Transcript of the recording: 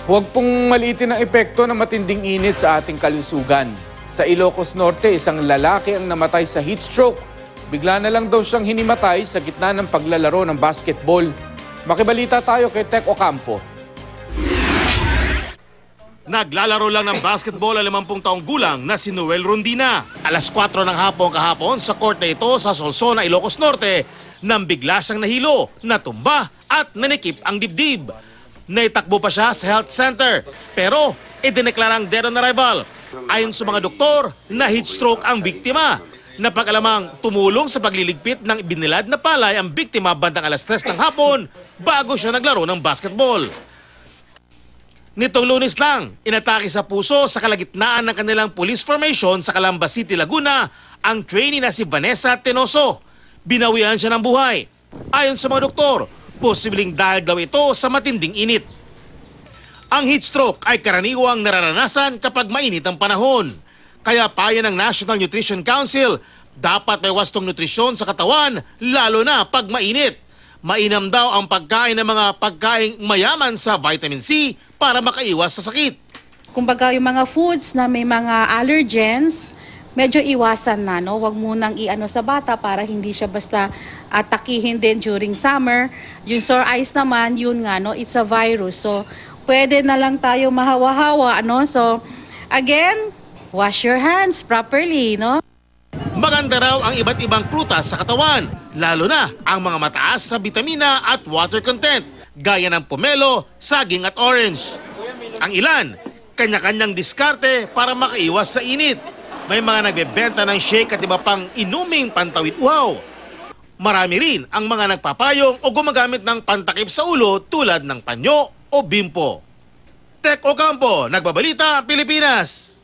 Huwag pong maliitin ang epekto ng matinding init sa ating kalusugan. Sa Ilocos Norte, isang lalaki ang namatay sa heat stroke. Bigla na lang daw siyang hinimatay sa gitna ng paglalaro ng basketball. Makibalita tayo kay Tech Ocampo. Naglalaro lang ng basketball ang 50 taong gulang na si Noel Rondina. Alas 4 ng hapon kahapon sa court na ito sa Solsona, Ilocos Norte, nang bigla siyang nahilo, natumba at nanikip ang dibdib. Naitakbo pa siya sa health center pero idineklarang dead on arrival. Ayon sa mga doktor, na heat stroke ang biktima. Napag-alamang tumulong sa pagliligpit ng binilad na palay ang biktima bandang alas 3 ng hapon bago siya naglaro ng basketball. Nitong Lunes lang, inatake sa puso sa kalagitnaan ng kanilang police formation sa Calamba City, Laguna ang trainee na si Vanessa Tenoso. Binawian siya ng buhay. Ayon sa mga doktor, posibleng dahil daw ito sa matinding init. Ang heat stroke ay karaniwang nararanasan kapag mainit ang panahon. Kaya payo ng National Nutrition Council, dapat may wastong nutrisyon sa katawan, lalo na pag mainit. Mainam daw ang pagkain ng mga pagkaing mayaman sa vitamin C para makaiwas sa sakit. Kumbaga yung mga foods na may mga allergens, medyo iwasan na, no? Huwag munang i-ano sa bata para hindi siya basta atakihin din during summer. Yung sore eyes naman, yun nga, no? It's a virus. So, pwede na lang tayo mahawa-hawa, no? So, again, wash your hands properly, no? Maganda raw ang iba't ibang prutas sa katawan, lalo na ang mga mataas sa bitamina at water content, gaya ng pomelo, saging at orange. Ang ilan, kanya-kanyang diskarte para makaiwas sa init. May mga nagbebenta ng shake at iba pang inuming pantawid uhaw. Marami rin ang mga nagpapayong o gumagamit ng pantakip sa ulo tulad ng panyo o bimpo. Tech Ocampo, Nagbabalita, Pilipinas.